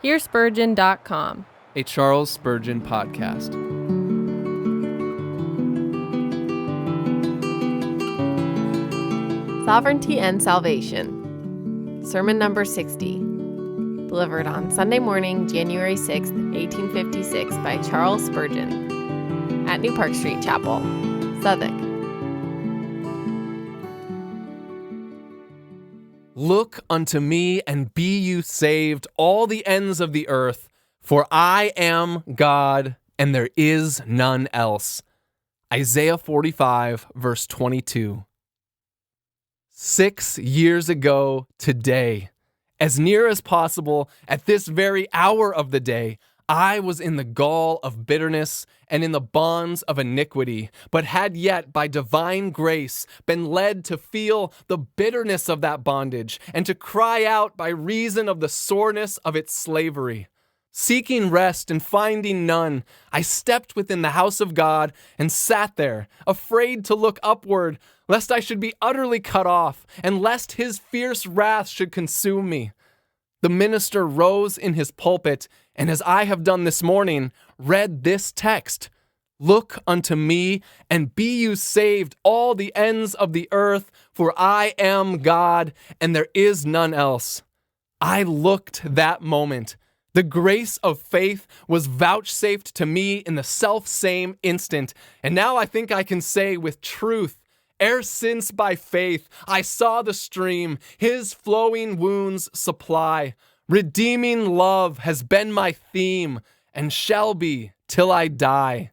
HearSpurgeon.com. A Charles Spurgeon Podcast. Sovereignty and Salvation. Sermon number 60. Delivered on Sunday morning, January 6th, 1856 by Charles Spurgeon at New Park Street Chapel, Southwark. Look unto me and be you saved, all the ends of the earth, for I am God and there is none else. Isaiah 45, verse 22. 6 years ago today, as near as possible, at this very hour of the day, I was in the gall of bitterness and in the bonds of iniquity, but had yet by divine grace been led to feel the bitterness of that bondage and to cry out by reason of the soreness of its slavery. Seeking rest and finding none, I stepped within the house of God and sat there, afraid to look upward, lest I should be utterly cut off, and lest his fierce wrath should consume me. The minister rose in his pulpit, and as I have done this morning, read this text: Look unto me, and be you saved, all the ends of the earth, for I am God, and there is none else. I looked that moment. The grace of faith was vouchsafed to me in the self-same instant, and now I think I can say with truth, ere since by faith I saw the stream, his flowing wounds supply. Redeeming love has been my theme, and shall be till I die.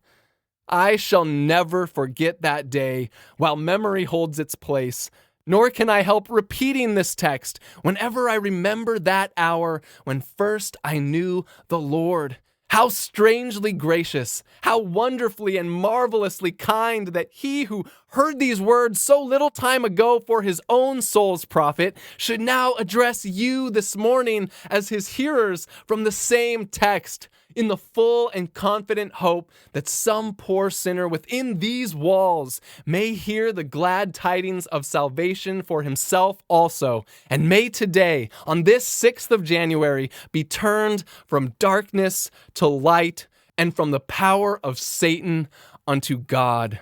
I shall never forget that day while memory holds its place, nor can I help repeating this text whenever I remember that hour when first I knew the Lord. How strangely gracious, how wonderfully and marvelously kind that he who heard these words so little time ago for his own soul's profit should now address you this morning as his hearers from the same text, in the full and confident hope that some poor sinner within these walls may hear the glad tidings of salvation for himself also, and may today, on this 6th of January, be turned from darkness to light and from the power of Satan unto God.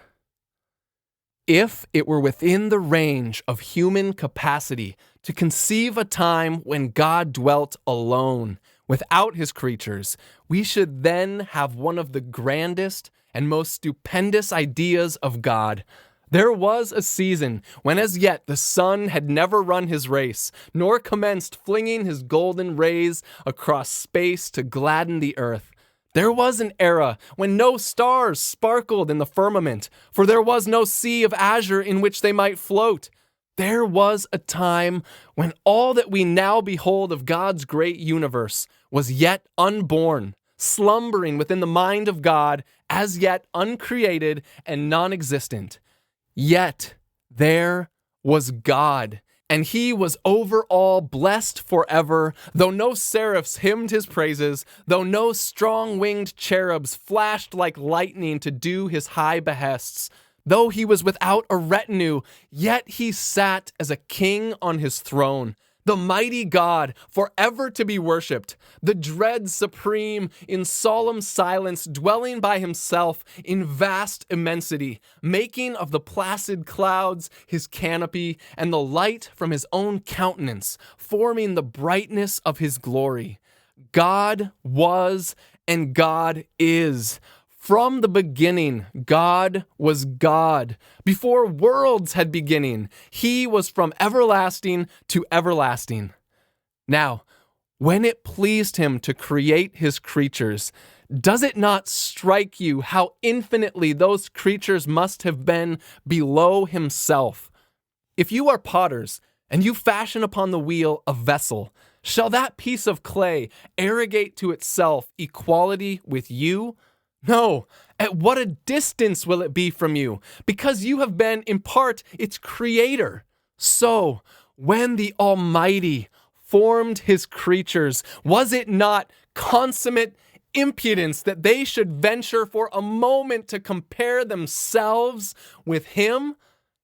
If it were within the range of human capacity to conceive a time when God dwelt alone, without his creatures, we should then have one of the grandest and most stupendous ideas of God. There was a season when as yet the sun had never run his race, nor commenced flinging his golden rays across space to gladden the earth. There was an era when no stars sparkled in the firmament, for there was no sea of azure in which they might float. There was a time when all that we now behold of God's great universe was yet unborn, slumbering within the mind of God, as yet uncreated and non-existent. Yet there was God, and he was over all blessed forever, though no seraphs hymned his praises, though no strong-winged cherubs flashed like lightning to do his high behests. Though he was without a retinue, yet he sat as a king on his throne, the mighty God, forever to be worshipped, the dread supreme, in solemn silence, dwelling by himself in vast immensity, making of the placid clouds his canopy, and the light from his own countenance, forming the brightness of his glory. God was and God is. From the beginning, God was God. Before worlds had beginning, he was from everlasting to everlasting. Now, when it pleased him to create his creatures, does it not strike you how infinitely those creatures must have been below himself? If you are potters, and you fashion upon the wheel a vessel, shall that piece of clay arrogate to itself equality with you? No, at what a distance will it be from you, because you have been in part its creator. So, when the Almighty formed his creatures, was it not consummate impudence that they should venture for a moment to compare themselves with him?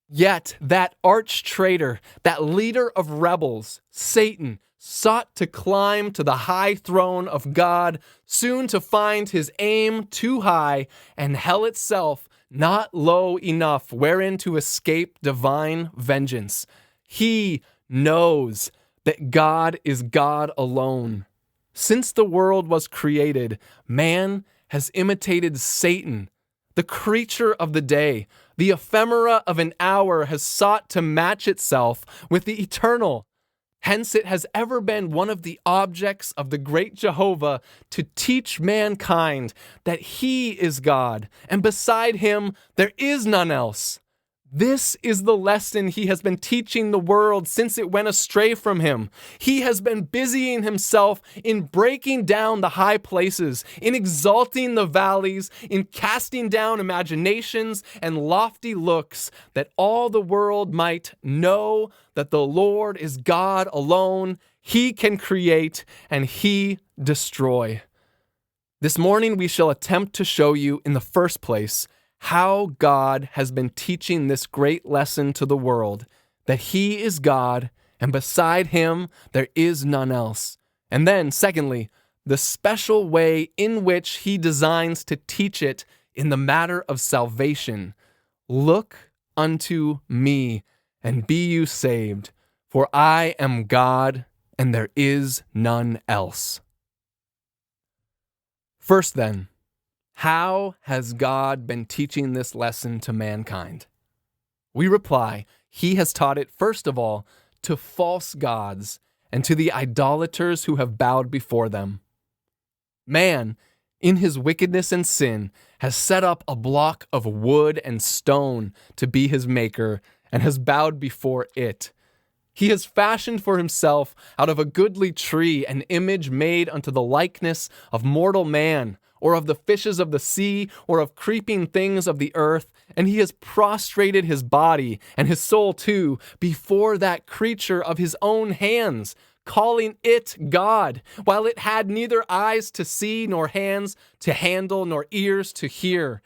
Yet that arch traitor, that leader of rebels, Satan, sought to climb to the high throne of God, soon to find his aim too high, and hell itself not low enough wherein to escape divine vengeance. He knows that God is God alone. Since the world was created, man has imitated Satan, the creature of the day. The ephemera of an hour has sought to match itself with the eternal. Hence it has ever been one of the objects of the great Jehovah to teach mankind that he is God, and beside him there is none else. This is the lesson he has been teaching the world since it went astray from him. He has been busying himself in breaking down the high places, in exalting the valleys, in casting down imaginations and lofty looks, that all the world might know that the Lord is God alone. He can create and he destroy. This morning we shall attempt to show you in the first place how God has been teaching this great lesson to the world, that he is God, and beside him there is none else. And then, secondly, the special way in which he designs to teach it in the matter of salvation. Look unto me, and be you saved, for I am God, and there is none else. First then, how has God been teaching this lesson to mankind? We reply, he has taught it, first of all, to false gods and to the idolaters who have bowed before them. Man, in his wickedness and sin, has set up a block of wood and stone to be his maker and has bowed before it. He has fashioned for himself out of a goodly tree an image made unto the likeness of mortal man, or of the fishes of the sea, or of creeping things of the earth, and he has prostrated his body, and his soul too, before that creature of his own hands, calling it God, while it had neither eyes to see, nor hands to handle, nor ears to hear.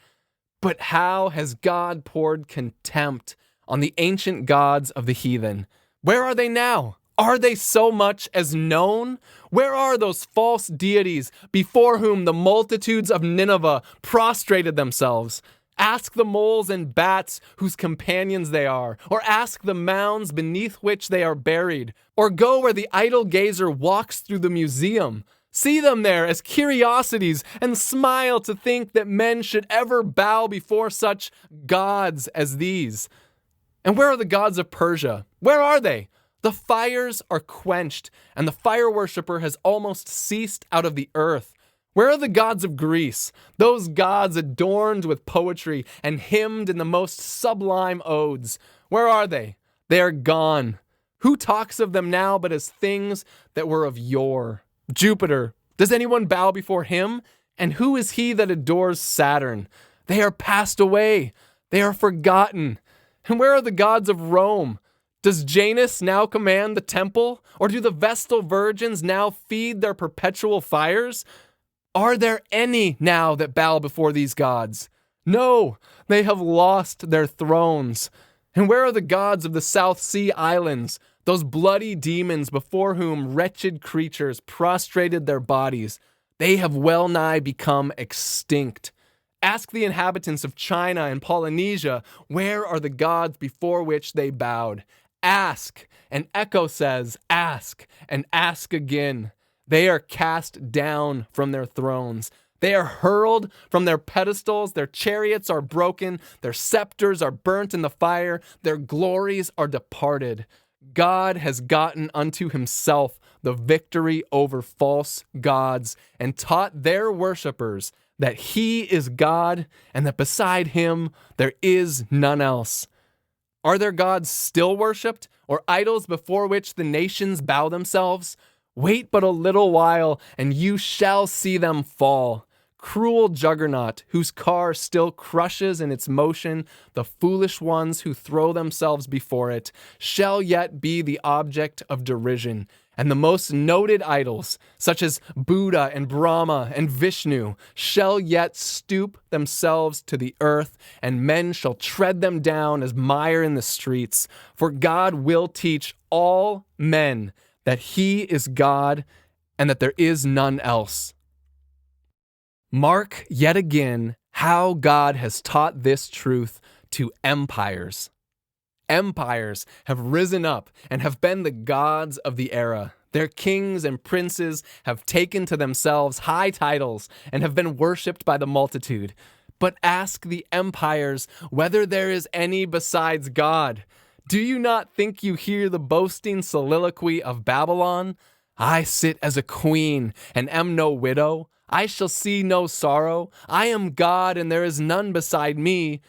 But how has God poured contempt on the ancient gods of the heathen? Where are they now? Are they so much as known? Where are those false deities before whom the multitudes of Nineveh prostrated themselves? Ask the moles and bats whose companions they are, or ask the mounds beneath which they are buried, or go where the idle gazer walks through the museum. See them there as curiosities and smile to think that men should ever bow before such gods as these. And where are the gods of Persia? Where are they? The fires are quenched, and the fire worshiper has almost ceased out of the earth. Where are the gods of Greece, those gods adorned with poetry and hymned in the most sublime odes? Where are they? They are gone. Who talks of them now but as things that were of yore? Jupiter, does anyone bow before him? And who is he that adores Saturn? They are passed away. They are forgotten. And where are the gods of Rome? Does Janus now command the temple, or do the Vestal virgins now feed their perpetual fires? Are there any now that bow before these gods? No, they have lost their thrones. And where are the gods of the South Sea Islands, those bloody demons before whom wretched creatures prostrated their bodies? They have well nigh become extinct. Ask the inhabitants of China and Polynesia, where are the gods before which they bowed? Ask, and Echo says, ask, and ask again. They are cast down from their thrones. They are hurled from their pedestals. Their chariots are broken. Their scepters are burnt in the fire. Their glories are departed. God has gotten unto himself the victory over false gods and taught their worshipers that he is God and that beside him there is none else. Are there gods still worshipped, or idols before which the nations bow themselves? Wait but a little while, and you shall see them fall. Cruel juggernaut, whose car still crushes in its motion the foolish ones who throw themselves before it, shall yet be the object of derision. And the most noted idols, such as Buddha and Brahma and Vishnu, shall yet stoop themselves to the earth, and men shall tread them down as mire in the streets. For God will teach all men that he is God and that there is none else. Mark yet again how God has taught this truth to empires. Empires have risen up and have been the gods of the era. Their kings and princes have taken to themselves high titles and have been worshipped by the multitude. But ask the empires whether there is any besides God. Do you not think you hear the boasting soliloquy of Babylon? I sit as a queen and am no widow. I shall see no sorrow. I am God and there is none beside me.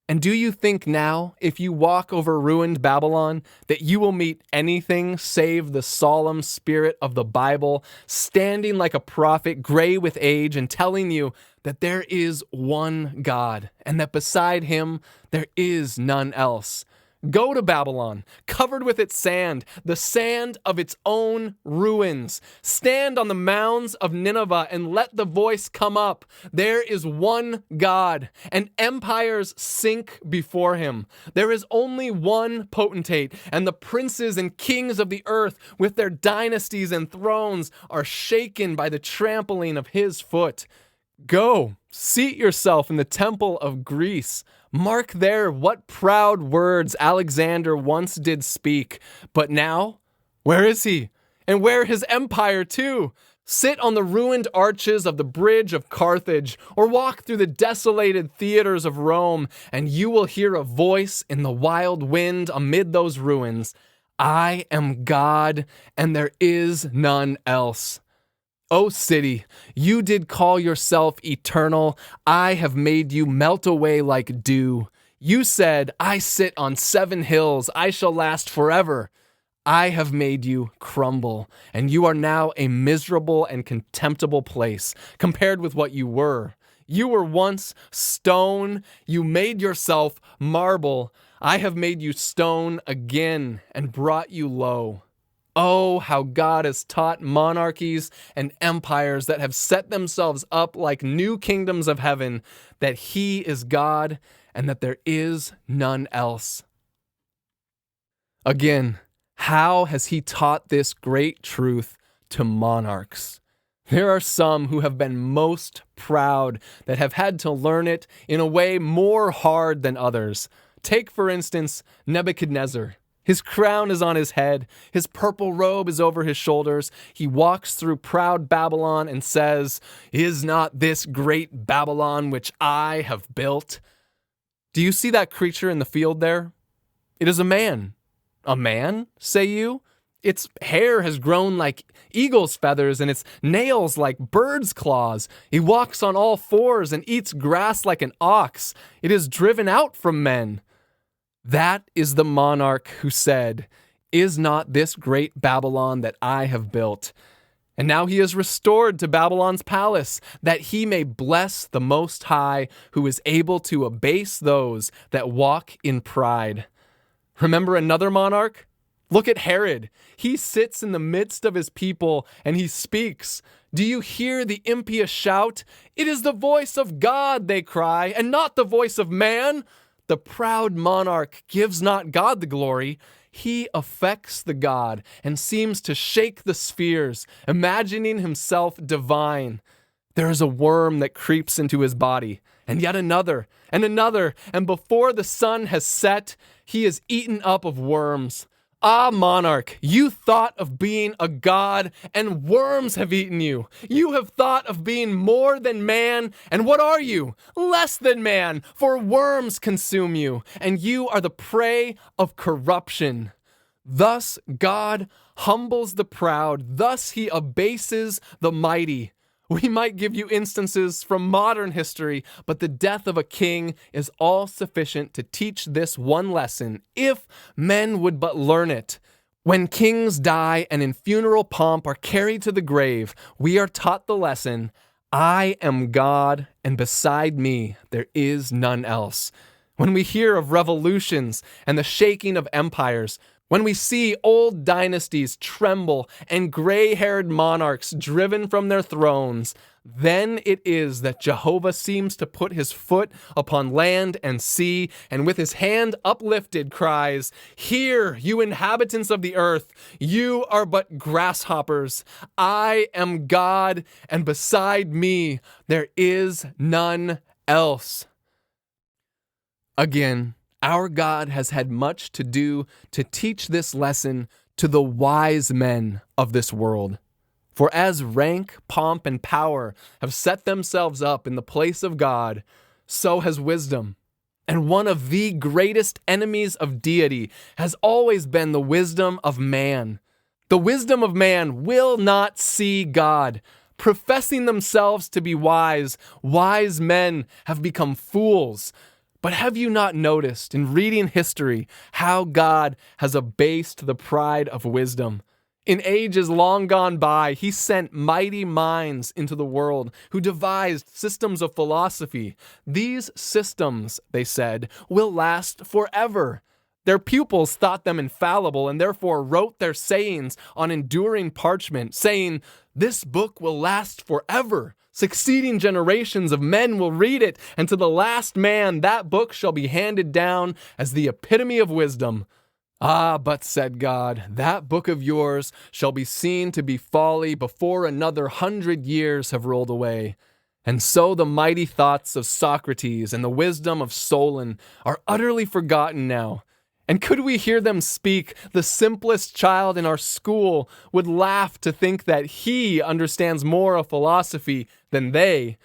And do you think now, if you walk over ruined Babylon, that you will meet anything save the solemn spirit of the Bible, standing like a prophet, gray with age, and telling you that there is one God, and that beside him there is none else? Go to Babylon, covered with its sand, the sand of its own ruins. Stand on the mounds of Nineveh and let the voice come up. There is one God, and empires sink before him. There is only one potentate, and the princes and kings of the earth, with their dynasties and thrones, are shaken by the trampling of his foot. Go, seat yourself in the temple of Greece. Mark there what proud words Alexander once did speak. But now, where is he? And where his empire too? Sit on the ruined arches of the bridge of Carthage, or walk through the desolated theaters of Rome, and you will hear a voice in the wild wind amid those ruins. I am God, and there is none else. O city, you did call yourself eternal. I have made you melt away like dew. You said, I sit on 7 hills. I shall last forever. I have made you crumble, and you are now a miserable and contemptible place compared with what you were. You were once stone. You made yourself marble. I have made you stone again and brought you low. Oh, how God has taught monarchies and empires that have set themselves up like new kingdoms of heaven, that he is God and that there is none else. Again, how has he taught this great truth to monarchs? There are some who have been most proud that have had to learn it in a way more hard than others. Take, for instance, Nebuchadnezzar. His crown is on his head. His purple robe is over his shoulders. He walks through proud Babylon and says, "Is not this great Babylon which I have built?" Do you see that creature in the field there? It is a man. A man, say you? Its hair has grown like eagle's feathers and its nails like bird's claws. He walks on all fours and eats grass like an ox. It is driven out from men. That is the monarch who said, "Is not this great Babylon that I have built?" And now he is restored to Babylon's palace, that he may bless the Most High, who is able to abase those that walk in pride. Remember another monarch? Look at Herod. He sits in the midst of his people and he speaks. Do you hear the impious shout? "It is the voice of God," they cry, "and not the voice of man." The proud monarch gives not God the glory. He affects the God and seems to shake the spheres, imagining himself divine. There is a worm that creeps into his body, and yet another, and before the sun has set, he is eaten up of worms. Ah, monarch, you thought of being a god, and worms have eaten you. You have thought of being more than man, and what are you? Less than man, for worms consume you, and you are the prey of corruption. Thus God humbles the proud, thus he abases the mighty. We might give you instances from modern history, but the death of a king is all sufficient to teach this one lesson, if men would but learn it. When kings die and in funeral pomp are carried to the grave, we are taught the lesson, "I am God, and beside me there is none else." When we hear of revolutions and the shaking of empires, When we see old dynasties tremble and gray-haired monarchs driven from their thrones, then it is that Jehovah seems to put his foot upon land and sea, and with his hand uplifted cries, "Hear, you inhabitants of the earth, you are but grasshoppers. I am God, and beside me there is none else." Again, our God has had much to do to teach this lesson to the wise men of this world. For as rank, pomp, and power have set themselves up in the place of God, so has wisdom. And one of the greatest enemies of deity has always been the wisdom of man. The wisdom of man will not see God. Professing themselves to be wise, wise men have become fools. But have you not noticed in reading history how God has abased the pride of wisdom? In ages long gone by, he sent mighty minds into the world who devised systems of philosophy. These systems, they said, will last forever. Their pupils thought them infallible and therefore wrote their sayings on enduring parchment, saying, "This book will last forever. Succeeding generations of men will read it, and to the last man that book shall be handed down as the epitome of wisdom." Ah, but said God, that book of yours shall be seen to be folly before another 100 years have rolled away. And so the mighty thoughts of Socrates and the wisdom of Solon are utterly forgotten now. And could we hear them speak, the simplest child in our school would laugh to think that he understands more of philosophy than they.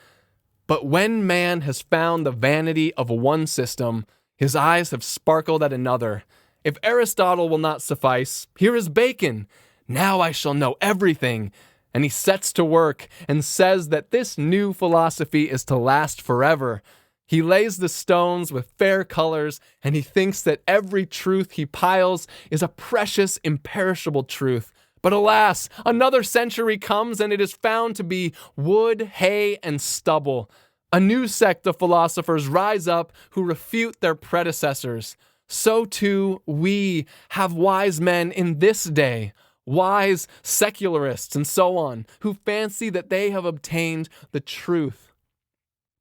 But when man has found the vanity of one system, his eyes have sparkled at another. If Aristotle will not suffice, here is Bacon. Now I shall know everything. And he sets to work and says that this new philosophy is to last forever. He lays the stones with fair colors, and he thinks that every truth he piles is a precious, imperishable truth. But alas, another century comes, and it is found to be wood, hay, and stubble. A new sect of philosophers rise up who refute their predecessors. So too, we have wise men in this day, wise secularists and so on, who fancy that they have obtained the truth.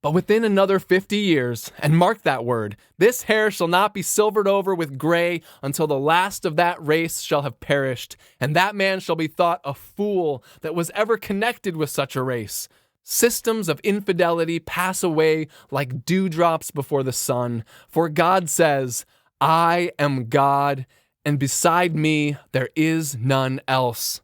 But within another 50 years, and mark that word, this hair shall not be silvered over with gray until the last of that race shall have perished, and that man shall be thought a fool that was ever connected with such a race. Systems of infidelity pass away like dewdrops before the sun, for God says, "I am God, and beside me there is none else."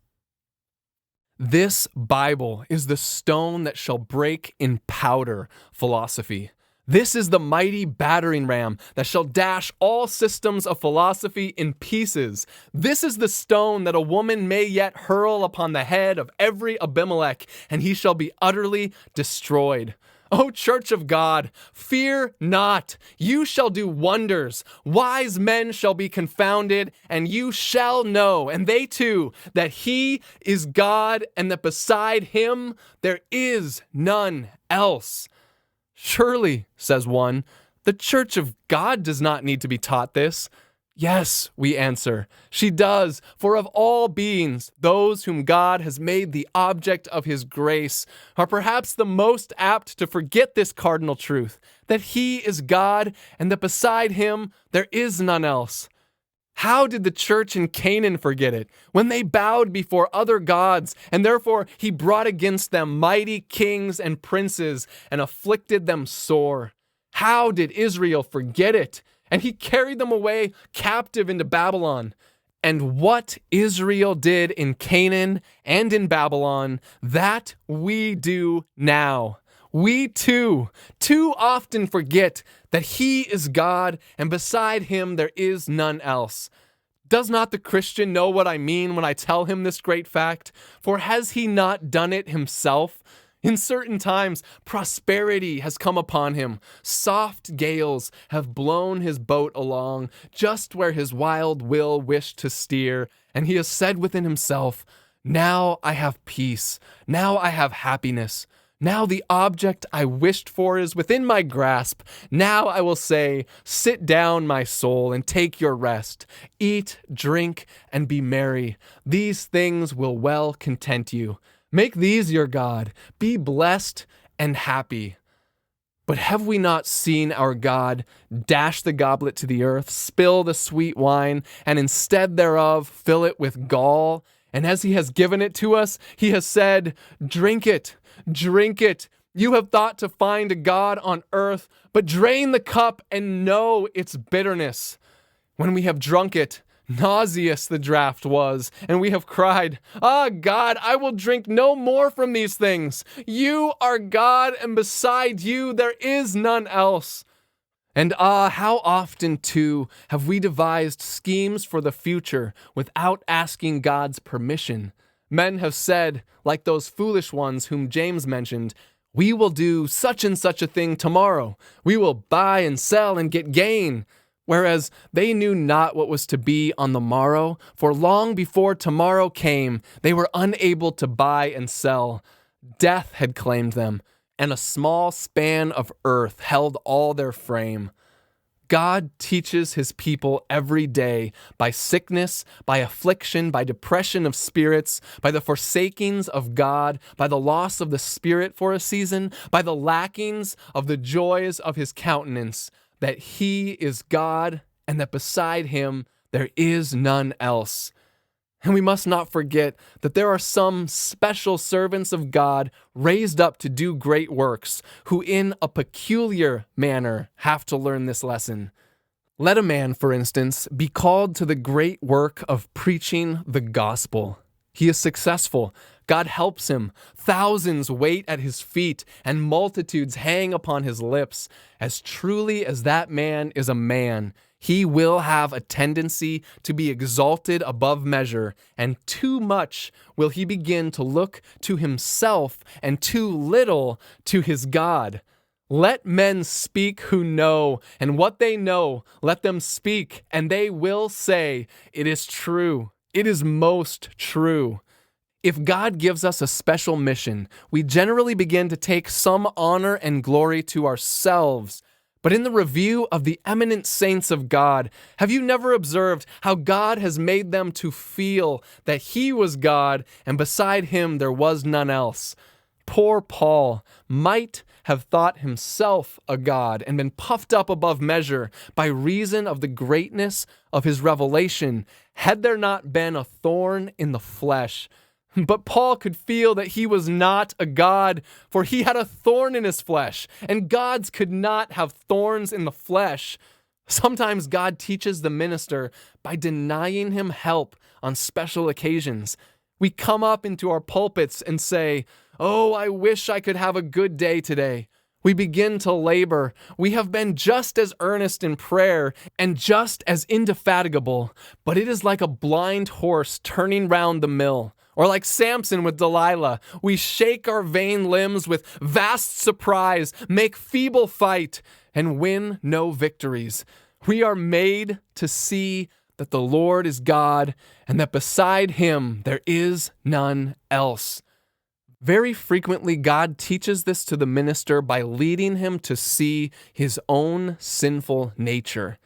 This Bible is the stone that shall break in powder philosophy. This is the mighty battering ram that shall dash all systems of philosophy in pieces. This is the stone that a woman may yet hurl upon the head of every Abimelech, and he shall be utterly destroyed. O Church of God, fear not. You shall do wonders. Wise men shall be confounded, and you shall know, and they too, that he is God, and that beside him there is none else. Surely, says one, the Church of God does not need to be taught this. Yes, we answer, she does, for of all beings, those whom God has made the object of his grace are perhaps the most apt to forget this cardinal truth, that he is God and that beside him there is none else. How did the church in Canaan forget it? When they bowed before other gods, and therefore he brought against them mighty kings and princes and afflicted them sore. How did Israel forget it? And he carried them away captive into Babylon. And what Israel did in Canaan and in Babylon, that we do now. We too often forget that he is God, and beside him there is none else. Does not the Christian know what I mean when I tell him this great fact? For has he not done it himself? In certain times, prosperity has come upon him. Soft gales have blown his boat along just where his wild will wished to steer, and he has said within himself, "Now I have peace. Now I have happiness. Now the object I wished for is within my grasp. Now I will say, sit down, my soul, and take your rest. Eat, drink, and be merry. These things will well content you. Make these your God. Be blessed and happy. But have we not seen our God dash the goblet to the earth, spill the sweet wine, and instead thereof fill it with gall? And as he has given it to us, he has said, drink it. Drink it. You have thought to find a God on earth, but drain the cup and know its bitterness. When we have drunk it, nauseous the draught was, and we have cried, Ah, God, I will drink no more from these things. You are God, and beside you there is none else. And how often, too, have we devised schemes for the future without asking God's permission? Men have said, like those foolish ones whom James mentioned, we will do such and such a thing tomorrow. We will buy and sell and get gain. Whereas they knew not what was to be on the morrow, for long before tomorrow came, they were unable to buy and sell. Death had claimed them, and a small span of earth held all their frame. God teaches his people every day by sickness, by affliction, by depression of spirits, by the forsakings of God, by the loss of the Spirit for a season, by the lackings of the joys of his countenance, that he is God and that beside him there is none else. And we must not forget that there are some special servants of God raised up to do great works, who in a peculiar manner have to learn this lesson. Let a man, for instance, be called to the great work of preaching the gospel. He is successful. God helps him. Thousands wait at his feet, and multitudes hang upon his lips. As truly as that man is a man, he will have a tendency to be exalted above measure, and too much will he begin to look to himself and too little to his God. Let men speak who know, and what they know, let them speak, and they will say, it is true. It is most true. If God gives us a special mission, we generally begin to take some honor and glory to ourselves. But in the review of the eminent saints of God, have you never observed how God has made them to feel that he was God and beside him there was none else? Poor Paul might have thought himself a god and been puffed up above measure by reason of the greatness of his revelation, had there not been a thorn in the flesh. But Paul could feel that he was not a god, for he had a thorn in his flesh, and gods could not have thorns in the flesh. Sometimes God teaches the minister by denying him help on special occasions. We come up into our pulpits and say, "Oh, I wish I could have a good day today." We begin to labor. We have been just as earnest in prayer and just as indefatigable, but it is like a blind horse turning round the mill. Or like Samson with Delilah, we shake our vain limbs with vast surprise, make feeble fight, and win no victories. We are made to see that the Lord is God, and that beside him there is none else. Very frequently, God teaches this to the minister by leading him to see his own sinful nature.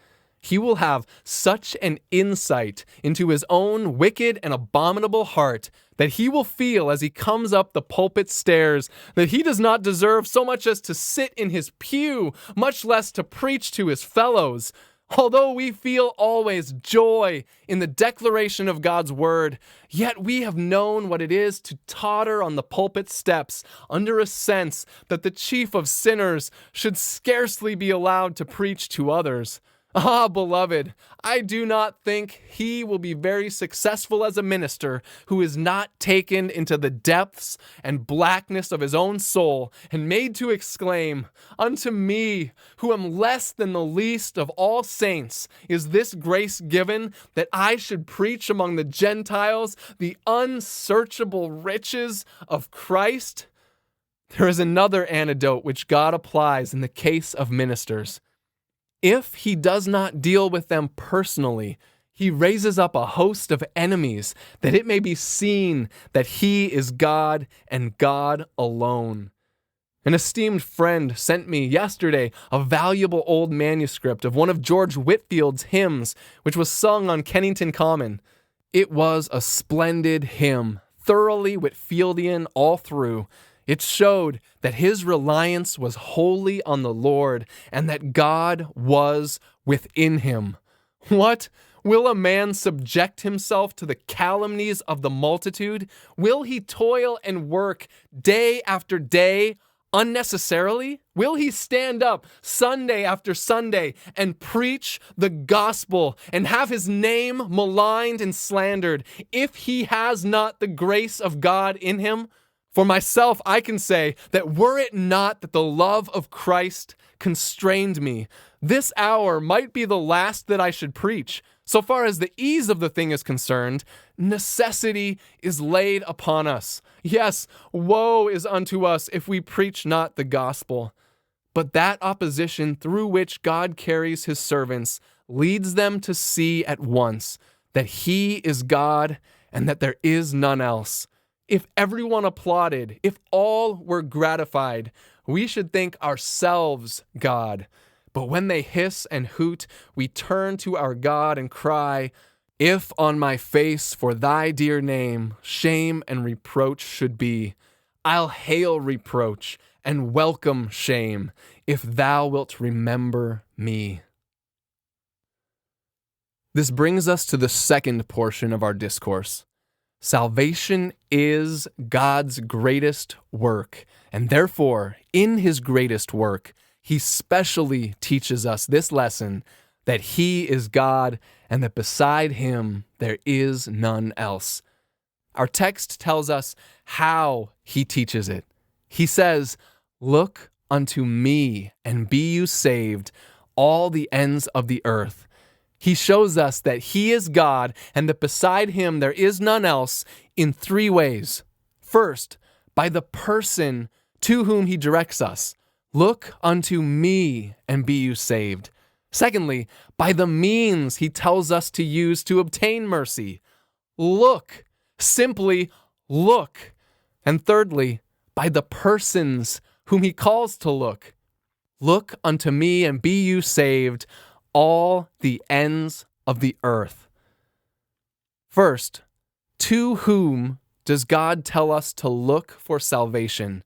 He will have such an insight into his own wicked and abominable heart that he will feel as he comes up the pulpit stairs that he does not deserve so much as to sit in his pew, much less to preach to his fellows. Although we feel always joy in the declaration of God's word, yet we have known what it is to totter on the pulpit steps under a sense that the chief of sinners should scarcely be allowed to preach to others. Ah, beloved, I do not think he will be very successful as a minister who is not taken into the depths and blackness of his own soul and made to exclaim, "Unto me, who am less than the least of all saints, is this grace given, that I should preach among the Gentiles the unsearchable riches of Christ." There is another antidote which God applies in the case of ministers. If he does not deal with them personally, he raises up a host of enemies, that it may be seen that he is God and God alone. An esteemed friend sent me yesterday a valuable old manuscript of one of George Whitfield's hymns, which was sung on Kennington Common. It was a splendid hymn, thoroughly Whitfieldian all through. It showed that his reliance was wholly on the Lord and that God was within him. What? Will a man subject himself to the calumnies of the multitude? Will he toil and work day after day unnecessarily? Will he stand up Sunday after Sunday and preach the gospel and have his name maligned and slandered if he has not the grace of God in him? For myself, I can say that were it not that the love of Christ constrained me, this hour might be the last that I should preach. So far as the ease of the thing is concerned, necessity is laid upon us. Yes, woe is unto us if we preach not the gospel. But that opposition through which God carries his servants leads them to see at once that he is God and that there is none else. If everyone applauded, if all were gratified, we should think ourselves God. But when they hiss and hoot, we turn to our God and cry, if on my face for thy dear name shame and reproach should be, I'll hail reproach and welcome shame if thou wilt remember me. This brings us to the second portion of our discourse. Salvation is God's greatest work, and therefore, in his greatest work, he specially teaches us this lesson, that he is God and that beside him there is none else. Our text tells us how he teaches it. He says, "Look unto me and be you saved, all the ends of the earth." He shows us that he is God and that beside him there is none else in three ways. First, by the person to whom he directs us. Look unto me and be you saved. Secondly, by the means he tells us to use to obtain mercy. Look, simply look. And thirdly, by the persons whom he calls to look. Look unto me and be you saved, all the ends of the earth. First, to whom does God tell us to look for salvation?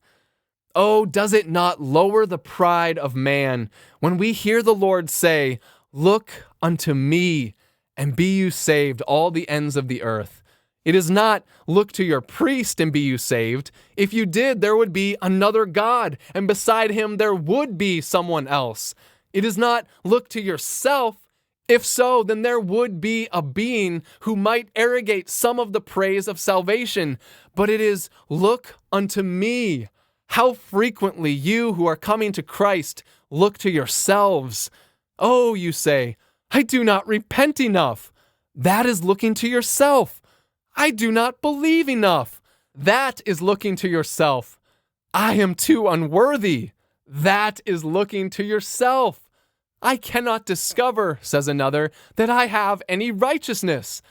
Oh, does it not lower the pride of man when we hear the Lord say, "Look unto me and be you saved, all the ends of the earth"? It is not, "Look to your priest and be you saved." If you did, there would be another God, and beside him there would be someone else. It is not, "Look to yourself." If so, then there would be a being who might arrogate some of the praise of salvation. But it is, "Look unto me." How frequently you who are coming to Christ look to yourselves. Oh, you say, "I do not repent enough." That is looking to yourself. "I do not believe enough." That is looking to yourself. "I am too unworthy." That is looking to yourself. "I cannot discover," says another, "that I have any righteousness."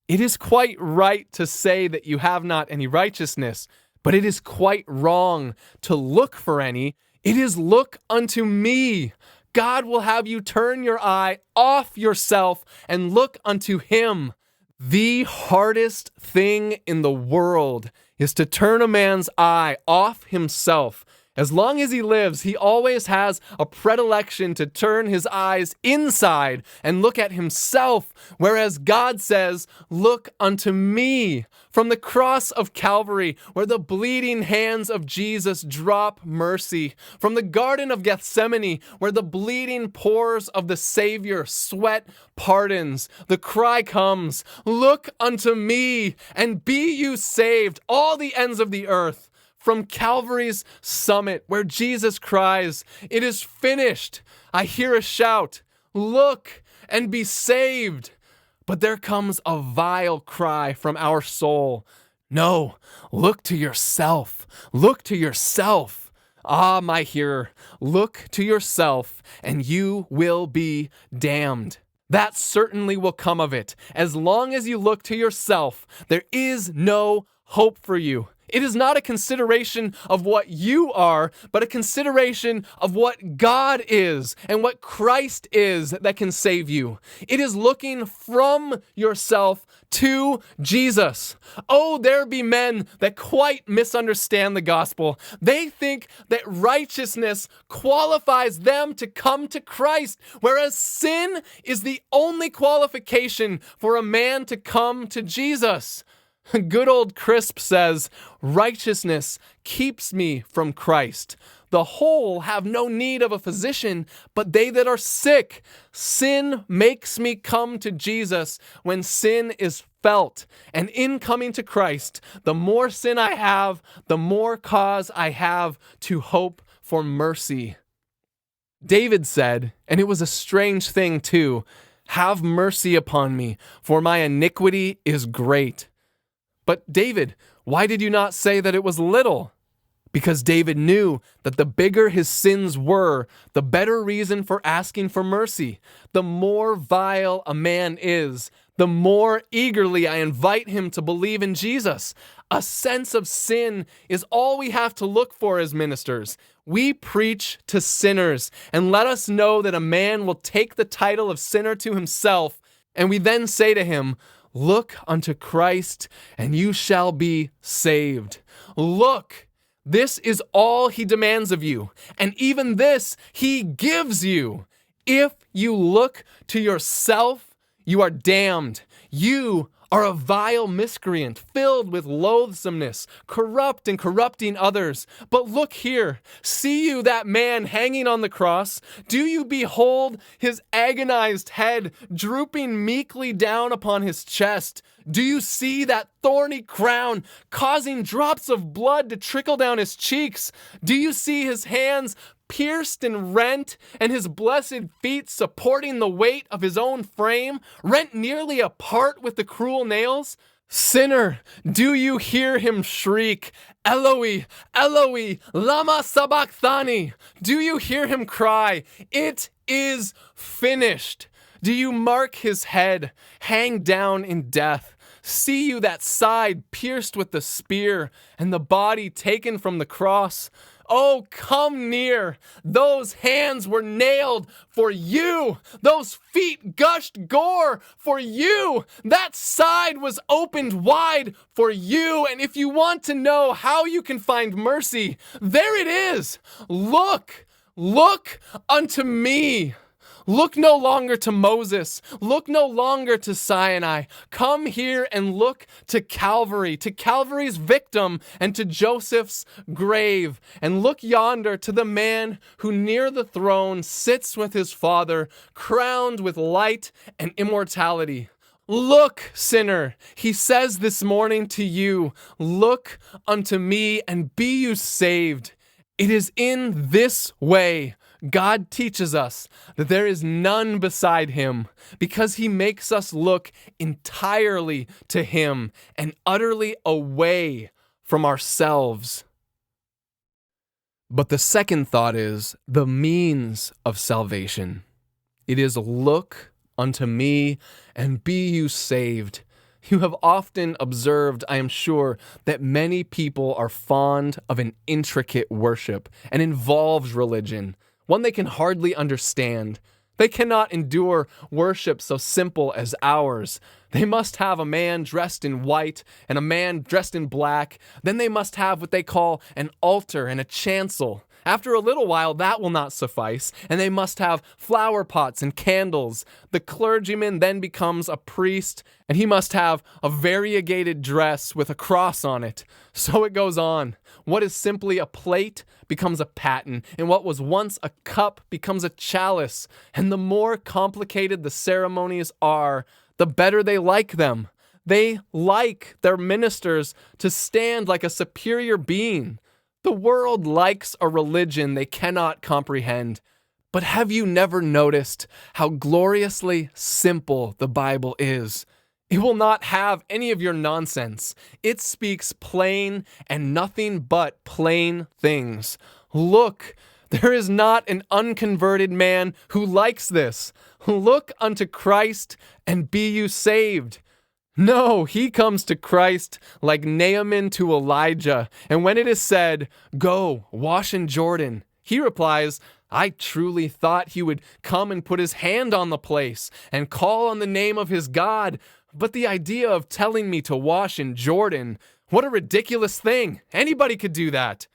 It is quite right to say that you have not any righteousness, but it is quite wrong to look for any. It is look unto me. God will have you turn your eye off yourself and look unto him. The hardest thing in the world is to turn a man's eye off himself. As long as he lives, he always has a predilection to turn his eyes inside and look at himself, whereas God says, "Look unto me." From the cross of Calvary, where the bleeding hands of Jesus drop mercy. From the Garden of Gethsemane, where the bleeding pores of the Savior sweat pardons, the cry comes, "Look unto me and be you saved, all the ends of the earth." From Calvary's summit, where Jesus cries, "It is finished," I hear a shout, "Look and be saved." But there comes a vile cry from our soul, "No, look to yourself, look to yourself." Ah, my hearer, look to yourself, and you will be damned. That certainly will come of it. As long as you look to yourself, there is no hope for you. It is not a consideration of what you are, but a consideration of what God is and what Christ is that can save you. It is looking from yourself to Jesus. Oh, there be men that quite misunderstand the gospel. They think that righteousness qualifies them to come to Christ, whereas sin is the only qualification for a man to come to Jesus. Good old Crisp says, righteousness keeps me from Christ. The whole have no need of a physician, but they that are sick. Sin makes me come to Jesus when sin is felt. And in coming to Christ, the more sin I have, the more cause I have to hope for mercy. David said, and it was a strange thing too, have mercy upon me, for my iniquity is great. But David, why did you not say that it was little? Because David knew that the bigger his sins were, the better reason for asking for mercy. The more vile a man is, the more eagerly I invite him to believe in Jesus. A sense of sin is all we have to look for as ministers. We preach to sinners and let us know that a man will take the title of sinner to himself, and we then say to him, look unto Christ, and you shall be saved. Look, this is all he demands of you, and even this he gives you. If you look to yourself, you are damned. You are a vile miscreant, filled with loathsomeness, corrupt and corrupting others. But look here, see you that man hanging on the cross? Do you behold his agonized head drooping meekly down upon his chest? Do you see that thorny crown causing drops of blood to trickle down his cheeks? Do you see his hands pierced and rent, and his blessed feet supporting the weight of his own frame, rent nearly apart with the cruel nails? Sinner, do you hear him shriek, Eloi, Eloi, lama sabachthani? Do you hear him cry, it is finished? Do you mark his head hang down in death? See you that side pierced with the spear, and the body taken from the cross? Oh, come near. Those hands were nailed for you. Those feet gushed gore for you. That side was opened wide for you. And if you want to know how you can find mercy, there it is. Look unto me. Look no longer to Moses. Look no longer to Sinai. Come here and look to Calvary, to Calvary's victim, and to Joseph's grave. And look yonder to the man who near the throne sits with his Father, crowned with light and immortality. Look, sinner, he says this morning to you, look unto me and be you saved. It is in this way God teaches us that there is none beside him, because he makes us look entirely to him and utterly away from ourselves. But the second thought is the means of salvation. It is look unto me and be you saved. You have often observed, I am sure, that many people are fond of an intricate worship, an involved religion, one they can hardly understand. They cannot endure worship so simple as ours. They must have a man dressed in white and a man dressed in black. Then they must have what they call an altar and a chancel. After a little while, that will not suffice, and they must have flower pots and candles. The clergyman then becomes a priest, and he must have a variegated dress with a cross on it. So it goes on. What is simply a plate becomes a paten, and what was once a cup becomes a chalice. And the more complicated the ceremonies are, the better they like them. They like their ministers to stand like a superior being. The world likes a religion they cannot comprehend. But have you never noticed how gloriously simple the Bible is? It will not have any of your nonsense. It speaks plain and nothing but plain things. Look, there is not an unconverted man who likes this. Look unto Christ and be you saved. No, he comes to Christ like Naaman to Elijah. And when it is said, "Go, wash in Jordan," he replies, "I truly thought he would come and put his hand on the place and call on the name of his God. But the idea of telling me to wash in Jordan, what a ridiculous thing. Anybody could do that."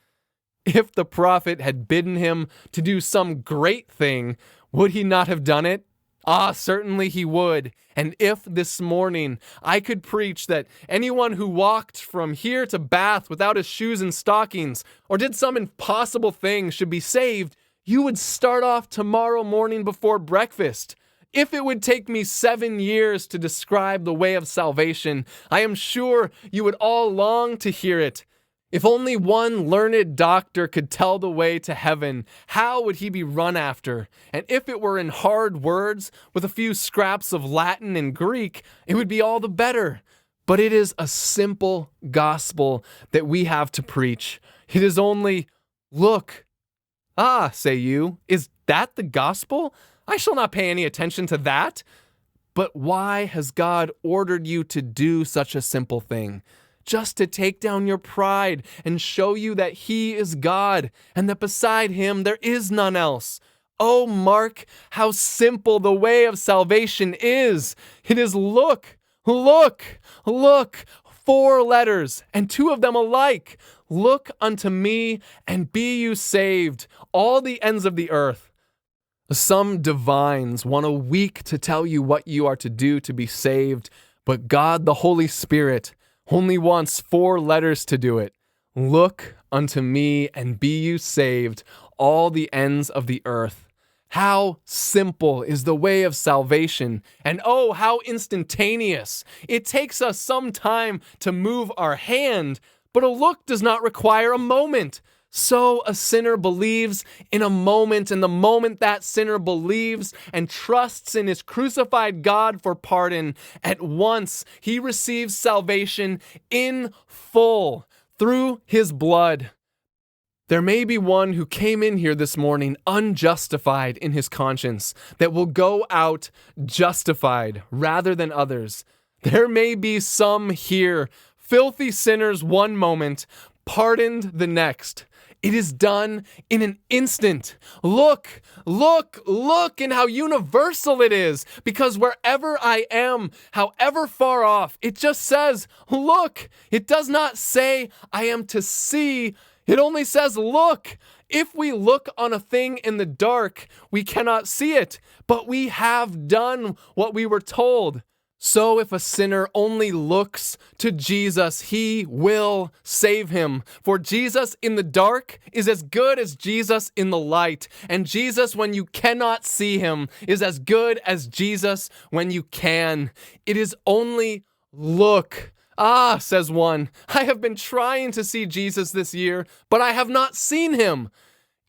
If the prophet had bidden him to do some great thing, would he not have done it? Ah, certainly he would. And if this morning I could preach that anyone who walked from here to Bath without his shoes and stockings, or did some impossible thing, should be saved, you would start off tomorrow morning before breakfast. If it would take me 7 years to describe the way of salvation, I am sure you would all long to hear it. If only one learned doctor could tell the way to heaven, how would he be run after? And if it were in hard words, with a few scraps of Latin and Greek, it would be all the better. But it is a simple gospel that we have to preach. It is only, look. Ah, say you, is that the gospel? I shall not pay any attention to that. But why has God ordered you to do such a simple thing? Just to take down your pride and show you that he is God and that beside him there is none else. Oh, mark how simple the way of salvation is. It is look, look, look, 4 letters and 2 of them alike. Look unto me and be you saved, all the ends of the earth. Some divines want a week to tell you what you are to do to be saved, but God the Holy Spirit only wants 4 letters to do it. Look unto me and be you saved, all the ends of the earth. How simple is the way of salvation, and oh, how instantaneous. It takes us some time to move our hand, but a look does not require a moment. So a sinner believes in a moment, and the moment that sinner believes and trusts in his crucified God for pardon, at once he receives salvation in full through his blood. There may be one who came in here this morning unjustified in his conscience that will go out justified rather than others. There may be some here, filthy sinners one moment, pardoned the next. It is done in an instant. Look, look, look, and how universal it is. Because wherever I am, however far off, it just says, look. It does not say I am to see. It only says, look. If we look on a thing in the dark, we cannot see it. But we have done what we were told. So if a sinner only looks to Jesus, he will save him. For Jesus in the dark is as good as Jesus in the light. And Jesus, when you cannot see him, is as good as Jesus when you can. It is only look. Ah, says one, I have been trying to see Jesus this year, but I have not seen him.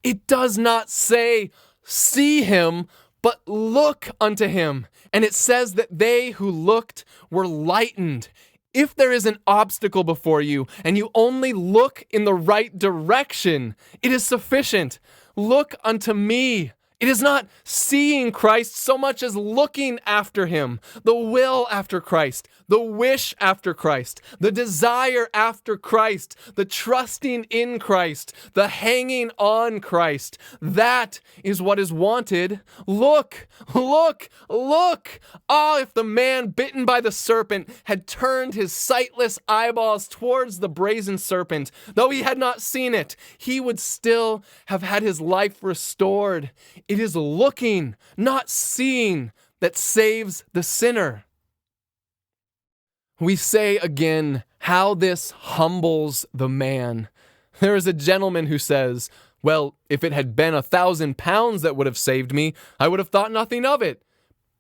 It does not say see him, but look unto him. And it says that they who looked were lightened. If there is an obstacle before you and you only look in the right direction, it is sufficient. Look unto me. It is not seeing Christ so much as looking after him, the will after Christ, the wish after Christ, the desire after Christ, the trusting in Christ, the hanging on Christ. That is what is wanted. Look, look, look. Ah, if the man bitten by the serpent had turned his sightless eyeballs towards the brazen serpent, though he had not seen it, he would still have had his life restored. It is looking, not seeing, that saves the sinner. We say again how this humbles the man. There is a gentleman who says, well, if it had been 1,000 pounds that would have saved me, I would have thought nothing of it.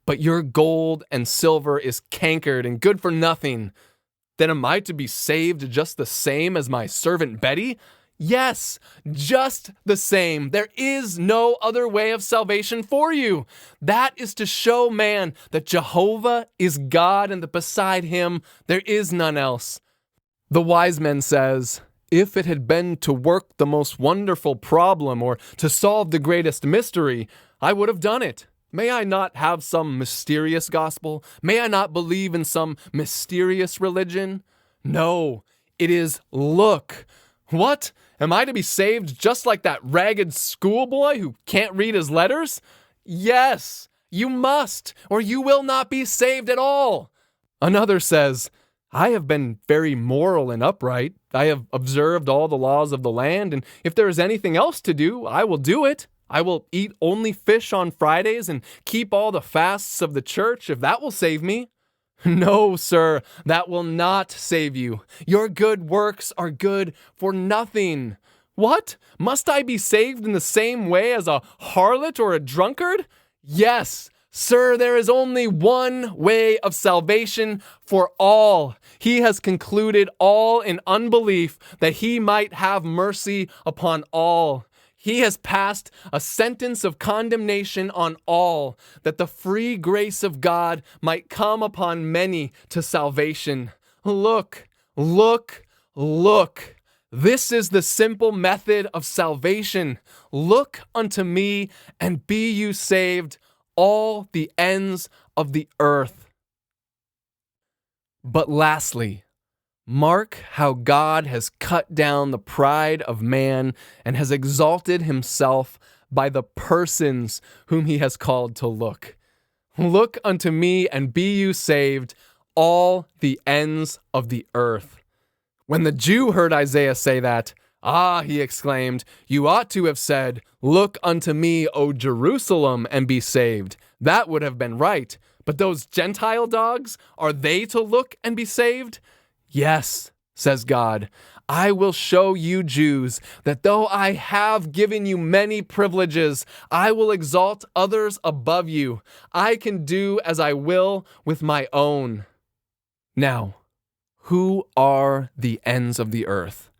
But your gold and silver is cankered and good for nothing. Then am I to be saved just the same as my servant Betty? Yes, just the same. There is no other way of salvation for you. That is to show man that Jehovah is God and that beside him there is none else. The wise man says, if it had been to work the most wonderful problem or to solve the greatest mystery, I would have done it. May I not have some mysterious gospel? May I not believe in some mysterious religion? No, it is look. What? Am I to be saved just like that ragged schoolboy who can't read his letters? Yes, you must, or you will not be saved at all. Another says, I have been very moral and upright. I have observed all the laws of the land, and if there is anything else to do, I will do it. I will eat only fish on Fridays and keep all the fasts of the church, if that will save me. No, sir, that will not save you. Your good works are good for nothing. What? Must I be saved in the same way as a harlot or a drunkard? Yes, sir, there is only one way of salvation for all. He has concluded all in unbelief that he might have mercy upon all. He has passed a sentence of condemnation on all, that the free grace of God might come upon many to salvation. Look, look, look. This is the simple method of salvation. Look unto me and be you saved, all the ends of the earth. But lastly, mark how God has cut down the pride of man and has exalted himself by the persons whom he has called to look. Look unto me and be you saved, all the ends of the earth. When the Jew heard Isaiah say that, "Ah," he exclaimed, "you ought to have said, 'Look unto me, O Jerusalem, and be saved.' That would have been right. But those Gentile dogs, are they to look and be saved? Yes, says God, I will show you Jews that though I have given you many privileges, I will exalt others above you. I can do as I will with my own." Now, who are the ends of the earth?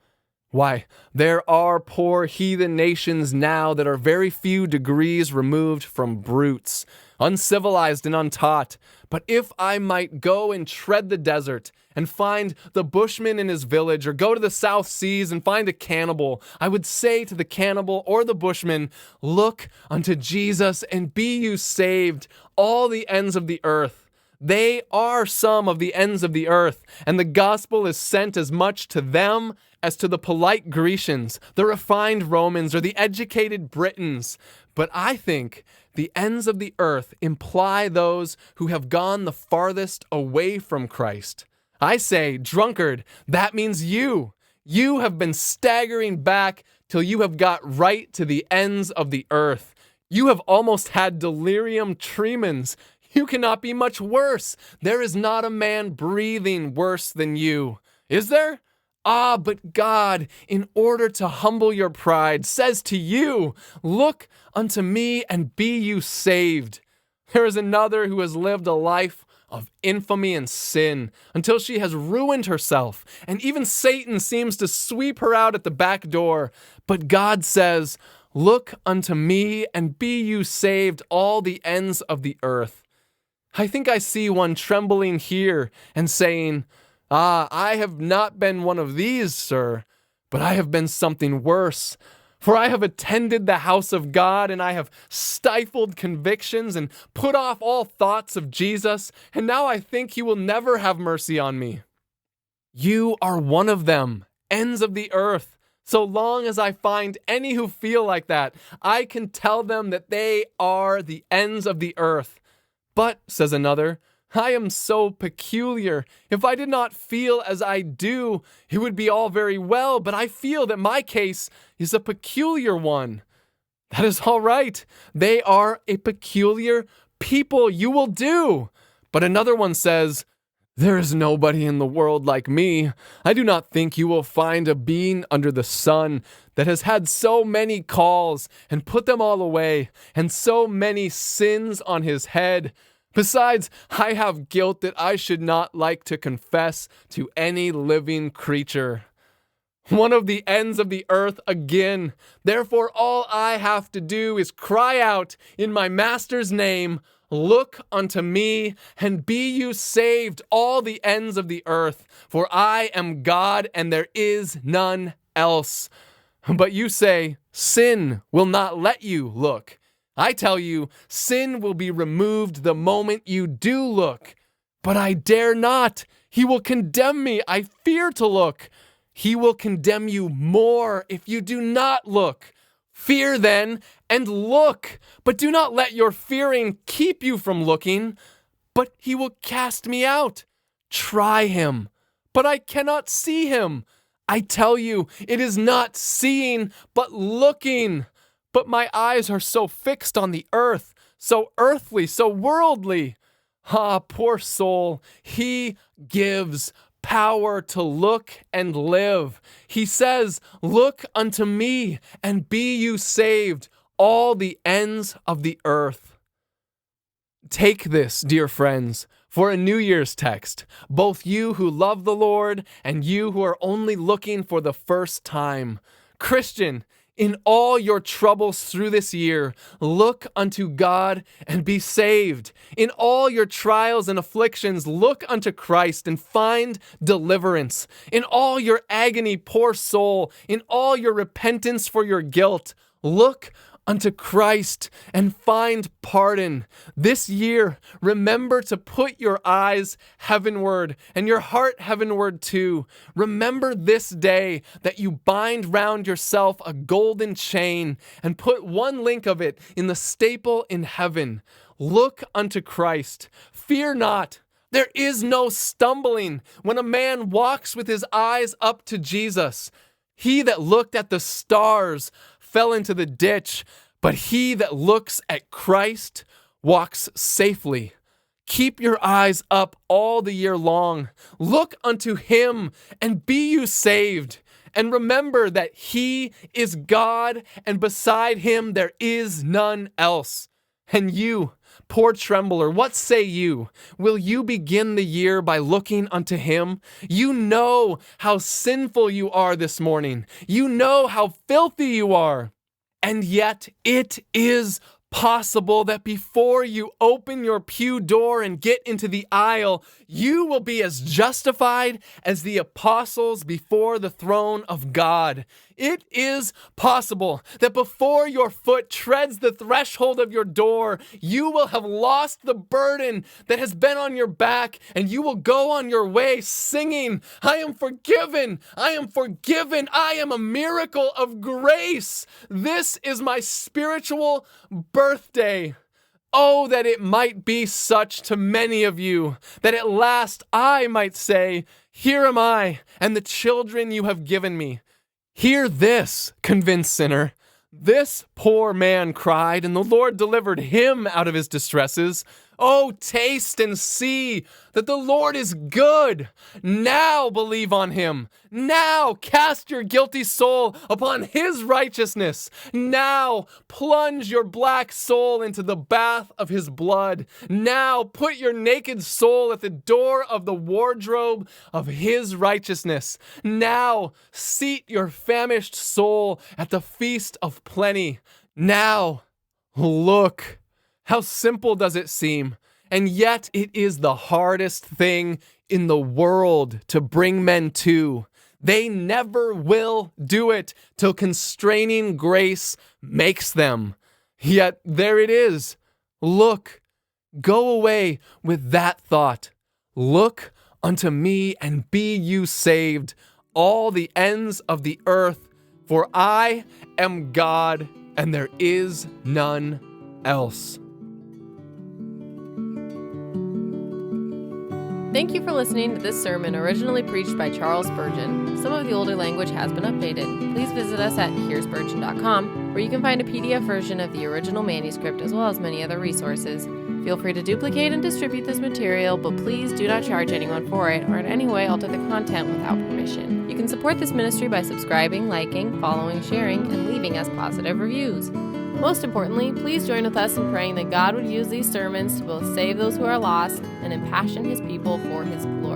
Why, there are poor heathen nations now that are very few degrees removed from brutes, uncivilized and untaught. But if I might go and tread the desert and find the bushman in his village, or go to the South Seas and find a cannibal, I would say to the cannibal or the bushman, "Look unto Jesus and be you saved, all the ends of the earth." They are some of the ends of the earth, and the gospel is sent as much to them as to the polite Grecians, the refined Romans, or the educated Britons. But I think the ends of the earth imply those who have gone the farthest away from Christ. I say, drunkard, that means you. You have been staggering back till you have got right to the ends of the earth. You have almost had delirium tremens. You cannot be much worse. There is not a man breathing worse than you. Is there? Ah, but God, in order to humble your pride, says to you, "Look unto me and be you saved." There is another who has lived a life of infamy and sin until she has ruined herself, and even Satan seems to sweep her out at the back door. But God says, "Look unto me and be you saved, all the ends of the earth." I think I see one trembling here and saying, "Ah, I have not been one of these, sir, but I have been something worse. For I have attended the house of God, and I have stifled convictions and put off all thoughts of Jesus, and now I think he will never have mercy on me." You are one of them, ends of the earth. So long as I find any who feel like that, I can tell them that they are the ends of the earth. But, says another, I am so peculiar. If I did not feel as I do, it would be all very well, but I feel that my case is a peculiar one. That is all right. They are a peculiar people. You will do. But another one says, "There is nobody in the world like me. I do not think you will find a being under the sun that has had so many calls and put them all away, and so many sins on his head. Besides, I have guilt that I should not like to confess to any living creature." One of the ends of the earth again. Therefore, all I have to do is cry out in my Master's name, "Look unto me and be you saved, all the ends of the earth. For I am God and there is none else." But you say, sin will not let you look. I tell you, sin will be removed the moment you do look. But I dare not. He will condemn me. I fear to look. He will condemn you more if you do not look. Fear then, and look. But do not let your fearing keep you from looking. But he will cast me out. Try him. But I cannot see him. I tell you, it is not seeing, but looking. But my eyes are so fixed on the earth, so earthly, so worldly. Ah, poor soul, he gives power to look and live. He says, look unto me and be you saved, all the ends of the earth. Take this, dear friends, for a New Year's text, both you who love the Lord and you who are only looking for the first time. Christian, in all your troubles through this year, look unto God and be saved. In all your trials and afflictions, look unto Christ and find deliverance. In all your agony, poor soul, in all your repentance for your guilt, look unto Christ and find pardon. This year, remember to put your eyes heavenward and your heart heavenward too. Remember this day that you bind round yourself a golden chain and put one link of it in the staple in heaven. Look unto Christ. Fear not. There is no stumbling when a man walks with his eyes up to Jesus. He that looked at the stars fell into the ditch, but he that looks at Christ walks safely. Keep your eyes up all the year long. Look unto him and be you saved. And remember that he is God, and beside him there is none else. And you, poor trembler, what say you? Will you begin the year by looking unto him? You know how sinful you are this morning. You know how filthy you are. And yet it is possible that before you open your pew door and get into the aisle, you will be as justified as the apostles before the throne of God. It is possible that before your foot treads the threshold of your door, you will have lost the burden that has been on your back, and you will go on your way singing, I am forgiven, I am forgiven, I am a miracle of grace. This is my spiritual birthday. Oh, that it might be such to many of you, that at last I might say, here am I, and the children you have given me. Hear this, convinced sinner. This poor man cried, and the Lord delivered him out of his distresses. Oh, taste and see that the Lord is good. Now believe on him. Now cast your guilty soul upon his righteousness. Now plunge your black soul into the bath of his blood. Now put your naked soul at the door of the wardrobe of his righteousness. Now seat your famished soul at the feast of plenty. Now look. How simple does it seem? And yet it is the hardest thing in the world to bring men to. They never will do it till constraining grace makes them. Yet there it is. Look, go away with that thought. Look unto me and be you saved, all the ends of the earth, for I am God and there is none else. Thank you for listening to this sermon originally preached by Charles Spurgeon. Some of the older language has been updated. Please visit us at hearspurgeon.com, where you can find a PDF version of the original manuscript as well as many other resources. Feel free to duplicate and distribute this material, but please do not charge anyone for it or in any way alter the content without permission. You can support this ministry by subscribing, liking, following, sharing, and leaving us positive reviews. Most importantly, please join with us in praying that God would use these sermons to both save those who are lost and impassion his people for his glory.